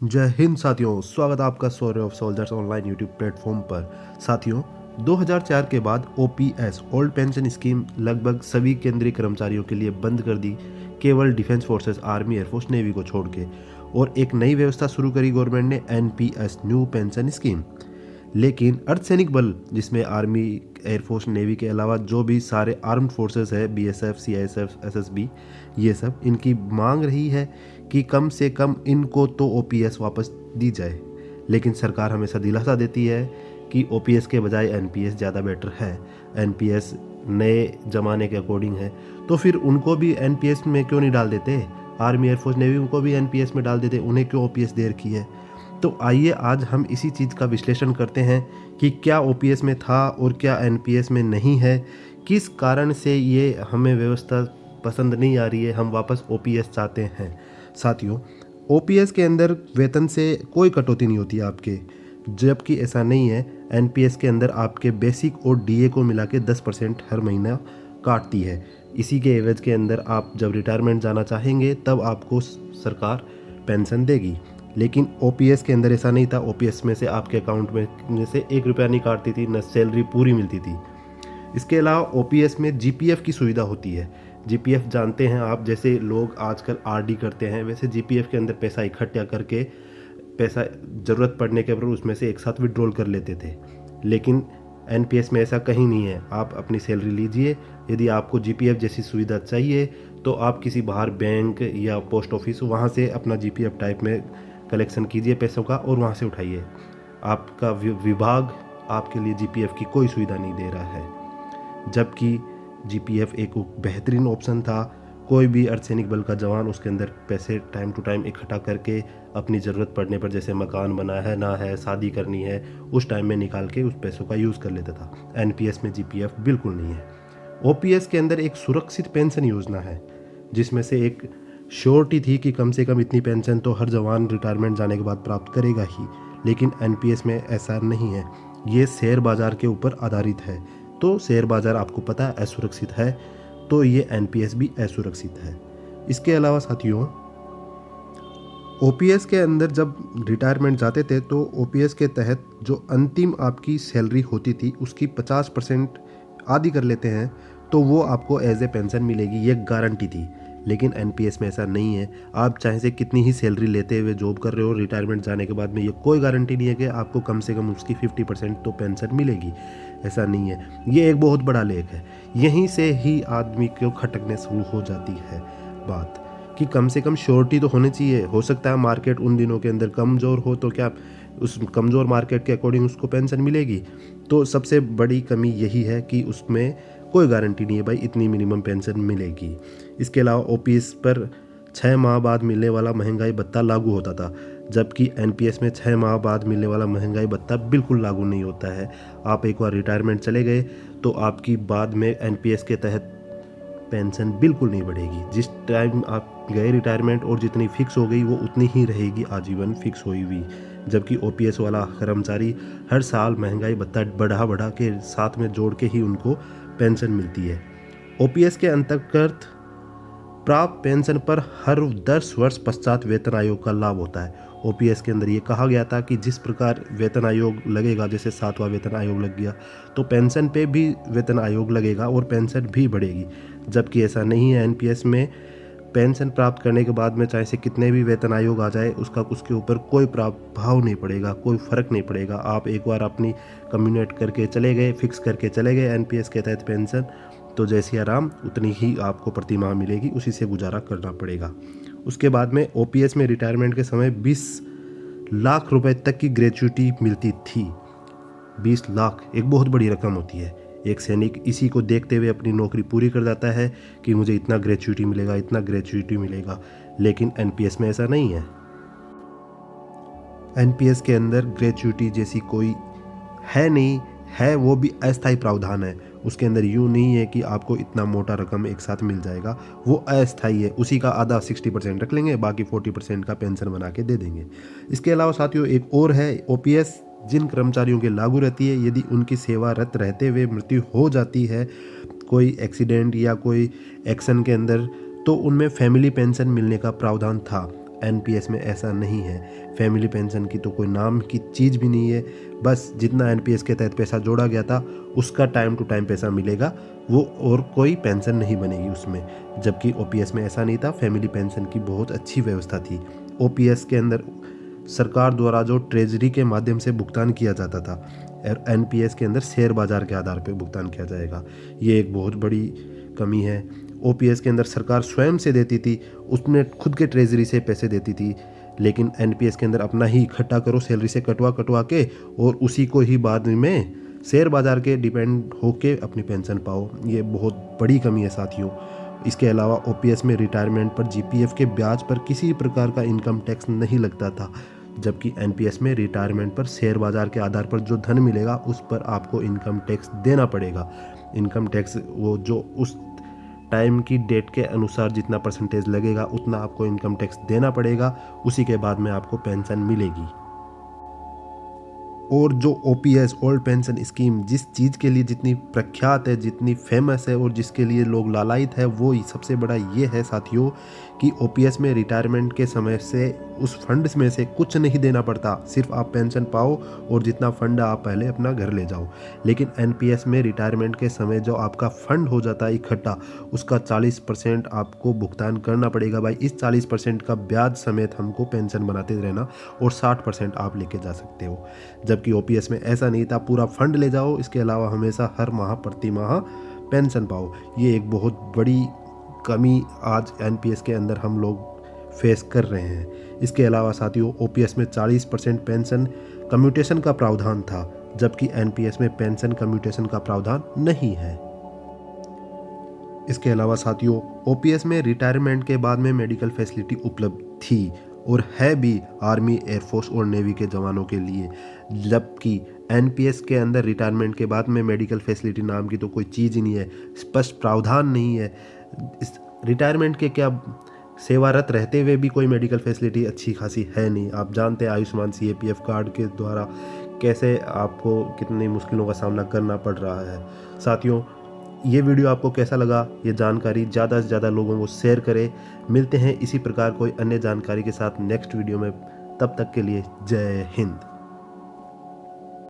जय हिंद साथियों, स्वागत है आपका story of soldiers online YouTube platform पर। साथियों, 2004 के बाद ओपीएस ओल्ड पेंशन स्कीम लगभग सभी केंद्रीय कर्मचारियों के लिए बंद कर दी, केवल defence forces, army, air force, navy को छोड़ के, और एक नई व्यवस्था शुरू करी गवर्नमेंट ने, एनपीएस न्यू पेंशन स्कीम। लेकिन अर्धसैनिक बल, जिसमें आर्मी, एयरफोर्स, नेवी के अलावा जो भी सारे आर्म्ड फोर्सेस है, बीएसएफ, सीआईएसएफ, एसएसबी, ये सब इनकी मांग रही है कि कम से कम इनको तो ओपीएस वापस दी जाए। लेकिन सरकार हमेशा दिलासा देती है कि ओपीएस के बजाय एनपीएस ज़्यादा बेटर है, एनपीएस नए ज़माने के अकॉर्डिंग है। तो फिर उनको भी एनपीएस में क्यों नहीं डाल देते? आर्मी, एयरफोर्स, नेवी उनको भी एनपीएस में डाल देते, उन्हें क्यों ओपीएस दे रखी है? तो आइए आज हम इसी चीज़ का विश्लेषण करते हैं कि क्या ओपीएस में था और क्या एनपीएस में नहीं है, किस कारण से ये हमें व्यवस्था पसंद नहीं आ रही है, हम वापस ओपीएस चाहते हैं। साथियों, ओपीएस के अंदर वेतन से कोई कटौती नहीं होती आपके, जबकि ऐसा नहीं है। एनपीएस के अंदर आपके बेसिक और डीए को मिला के 10% हर महीना काटती है। इसी के एवज के अंदर आप जब रिटायरमेंट जाना चाहेंगे तब आपको सरकार पेंशन देगी। लेकिन ओपीएस के अंदर ऐसा नहीं था। ओपीएस में से आपके अकाउंट में से 1 रुपया नहीं काटती थी, न सैलरी पूरी मिलती थी। इसके अलावा ओपीएस में जीपीएफ की सुविधा होती है। जीपीएफ जानते हैं आप, जैसे लोग आजकल आरडी करते हैं, वैसे जीपीएफ के अंदर पैसा इकट्ठा करके पैसा ज़रूरत पड़ने के पर उसमें से एक साथ विड्रॉल कर लेते थे। लेकिन एनपीएस में ऐसा कहीं नहीं है। आप अपनी सैलरी लीजिए, यदि आपको जीपीएफ जैसी सुविधा चाहिए तो आप किसी बाहर बैंक या पोस्ट ऑफिस, वहाँ से अपना जीपीएफ टाइप में कलेक्शन कीजिए पैसों का और वहाँ से उठाइए। आपका विभाग आपके लिए जीपीएफ की कोई सुविधा नहीं दे रहा है, जबकि जीपीएफ एक बेहतरीन ऑप्शन था। कोई भी अर्धसैनिक बल का जवान उसके अंदर पैसे टाइम टू टाइम इकट्ठा करके अपनी ज़रूरत पड़ने पर, जैसे मकान बना है ना है, शादी करनी है, उस टाइम में निकाल के उस पैसों का यूज़ कर लेता था। एनपीएस में जीपीएफ बिल्कुल नहीं है। ओपीएस के अंदर एक सुरक्षित पेंशन योजना है, जिसमें से एक श्योरिटी थी कि कम से कम इतनी पेंशन तो हर जवान रिटायरमेंट जाने के बाद प्राप्त करेगा ही। लेकिन एनपीएस में ऐसा नहीं है। ये शेयर बाज़ार के ऊपर आधारित है, तो शेयर बाज़ार आपको पता है असुरक्षित है, तो ये एनपीएस भी असुरक्षित है। इसके अलावा साथियों, ओपीएस के अंदर जब रिटायरमेंट जाते थे तो ओपीएस के तहत जो अंतिम आपकी सैलरी होती थी उसकी 50% आधी कर लेते हैं तो वो आपको एज ए पेंशन मिलेगी, ये गारंटी थी। लेकिन एनपीएस में ऐसा नहीं है। आप चाहे से कितनी ही सैलरी लेते हुए जॉब कर रहे हो, रिटायरमेंट जाने के बाद में ये कोई गारंटी नहीं है कि आपको कम से कम उसकी 50% तो पेंशन मिलेगी। ऐसा नहीं है। ये एक बहुत बड़ा लेख है। यहीं से ही आदमी को खटकने शुरू हो जाती है बात कि कम से कम श्योरिटी तो होनी चाहिए। हो सकता है मार्केट उन दिनों के अंदर कमज़ोर हो, तो क्या उस कमज़ोर मार्केट के अकॉर्डिंग उसको पेंशन मिलेगी? तो सबसे बड़ी कमी यही है कि उसमें कोई गारंटी नहीं है भाई इतनी मिनिमम पेंशन मिलेगी। इसके अलावा ओपीएस पर 6 माह बाद मिलने वाला महंगाई भत्ता लागू होता था, जबकि एनपीएस में 6 माह बाद मिलने वाला महंगाई भत्ता बिल्कुल लागू नहीं होता है। आप एक बार रिटायरमेंट चले गए तो आपकी बाद में एनपीएस के तहत पेंशन बिल्कुल नहीं बढ़ेगी। जिस टाइम आप गए रिटायरमेंट और जितनी फिक्स हो गई वो उतनी ही रहेगी, आजीवन फिक्स हुई हुई। जबकि ओपीएस वाला कर्मचारी हर साल महंगाई भत्ता बढ़ा के साथ में जोड़ के ही उनको पेंशन मिलती है। ओपीएस के अंतर्गत प्राप्त पेंशन पर हर 10 वर्ष पश्चात वेतन आयोग का लाभ होता है। ओपीएस के अंदर ये कहा गया था कि जिस प्रकार वेतन आयोग लगेगा, जैसे 7वां वेतन आयोग लग गया, तो पेंशन पे भी वेतन आयोग लगेगा और पेंशन भी बढ़ेगी। जबकि ऐसा नहीं है। एनपीएस में पेंशन प्राप्त करने के बाद में चाहे से कितने भी वेतन आयोग आ जाए, उसके ऊपर कोई प्रभाव नहीं पड़ेगा, कोई फ़र्क नहीं पड़ेगा। आप एक बार अपनी कम्युनिकेट करके चले गए, फिक्स करके चले गए एनपीएस के तहत पेंशन, तो जैसी आराम उतनी ही आपको प्रति माह मिलेगी, उसी से गुजारा करना पड़ेगा। उसके बाद में ओपीएस में रिटायरमेंट के समय 20 लाख रुपए तक की ग्रेच्युटी मिलती थी। 20 लाख एक बहुत बड़ी रकम होती है। एक सैनिक इसी को देखते हुए अपनी नौकरी पूरी कर जाता है कि मुझे इतना ग्रेच्युटी मिलेगा, इतना ग्रेच्युटी मिलेगा। लेकिन एनपीएस में ऐसा नहीं है। एनपीएस के अंदर ग्रेच्युटी जैसी कोई है नहीं, है वो भी अस्थायी प्रावधान है। उसके अंदर यूँ नहीं है कि आपको इतना मोटा रकम एक साथ मिल जाएगा, वो अस्थायी है। उसी का आधा 60% रख लेंगे, बाकी 40% का पेंशन बना के दे देंगे। इसके अलावा साथियों एक और है, ओपीएस जिन कर्मचारियों के लागू रहती है, यदि उनकी सेवारत रहते हुए मृत्यु हो जाती है, कोई एक्सीडेंट या कोई एक्शन के अंदर, तो उनमें फैमिली पेंशन मिलने का प्रावधान था। एनपीएस में ऐसा नहीं है। फैमिली पेंशन की तो कोई नाम की चीज़ भी नहीं है। बस जितना एनपीएस के तहत पैसा जोड़ा गया था उसका टाइम टू टाइम पैसा मिलेगा, वो और कोई पेंशन नहीं बनेगी उसमें। जबकि ओपीएस में ऐसा नहीं था। फैमिली पेंशन की बहुत अच्छी व्यवस्था थी। ओपीएस के अंदर सरकार द्वारा जो ट्रेजरी के माध्यम से भुगतान किया जाता था, और एनपीएस के अंदर शेयर बाजार के आधार पर भुगतान किया जाएगा। ये एक बहुत बड़ी कमी है। ओपीएस के अंदर सरकार स्वयं से देती थी, उसने खुद के ट्रेजरी से पैसे देती थी। लेकिन एनपीएस के अंदर अपना ही इकट्ठा करो, सैलरी से कटवा के, और उसी को ही बाद में शेयर बाजार के डिपेंड होके अपनी पेंशन पाओ। ये बहुत बड़ी कमी है साथियों। इसके अलावा ओपीएस में रिटायरमेंट पर जीपीएफ के ब्याज पर किसी प्रकार का इनकम टैक्स नहीं लगता था, जबकि एनपीएस में रिटायरमेंट पर शेयर बाजार के आधार पर जो धन मिलेगा उस पर आपको इनकम टैक्स देना पड़ेगा। इनकम टैक्स वो जो उस टाइम की डेट के अनुसार जितना परसेंटेज लगेगा उतना आपको इनकम टैक्स देना पड़ेगा, उसी के बाद में आपको पेंशन मिलेगी। और जो ओपीएस ओल्ड पेंशन स्कीम जिस चीज़ के लिए जितनी प्रख्यात है, जितनी फेमस है और जिसके लिए लोग लालायित है, वो सबसे बड़ा ये है साथियों कि ओपीएस में रिटायरमेंट के समय से उस फंड में से कुछ नहीं देना पड़ता, सिर्फ आप पेंशन पाओ और जितना फंड आप पहले अपना घर ले जाओ। लेकिन एनपीएस में रिटायरमेंट के समय जो आपका फंड हो जाता है इकट्ठा, उसका 40% आपको भुगतान करना पड़ेगा भाई। इस 40% का ब्याज समेत हमको पेंशन बनाते रहना, और 60% आप लेके जा सकते हो। जबकि ओपीएस में ऐसा नहीं था, पूरा फंड ले जाओ, इसके अलावा हमेशा हर माह प्रति माह पेंशन पाओ। ये एक बहुत बड़ी कमी आज एनपीएस के अंदर हम लोग फेस कर रहे हैं। इसके अलावा साथियों ओपीएस में 40% पेंशन कम्यूटेशन का प्रावधान था, जबकि एनपीएस में पेंशन कम्यूटेशन का प्रावधान नहीं है। इसके अलावा साथियों ओपीएस में रिटायरमेंट के बाद में मेडिकल फैसिलिटी उपलब्ध थी और है भी आर्मी, एयरफोर्स और नेवी के जवानों के लिए, जबकि एनपीएस के अंदर रिटायरमेंट के बाद में मेडिकल फैसिलिटी नाम की तो कोई चीज़ ही नहीं है, स्पष्ट प्रावधान नहीं है। इस रिटायरमेंट के क्या सेवारत रहते हुए भी कोई मेडिकल फैसिलिटी अच्छी खासी है नहीं। आप जानते हैं आयुष्मान सीएपीएफ कार्ड के द्वारा कैसे आपको कितनी मुश्किलों का सामना करना पड़ रहा है। साथियों ये वीडियो आपको कैसा लगा, ये जानकारी ज़्यादा से ज़्यादा लोगों को शेयर करें। मिलते हैं इसी प्रकार कोई अन्य जानकारी के साथ नेक्स्ट वीडियो में। तब तक के लिए जय हिंद।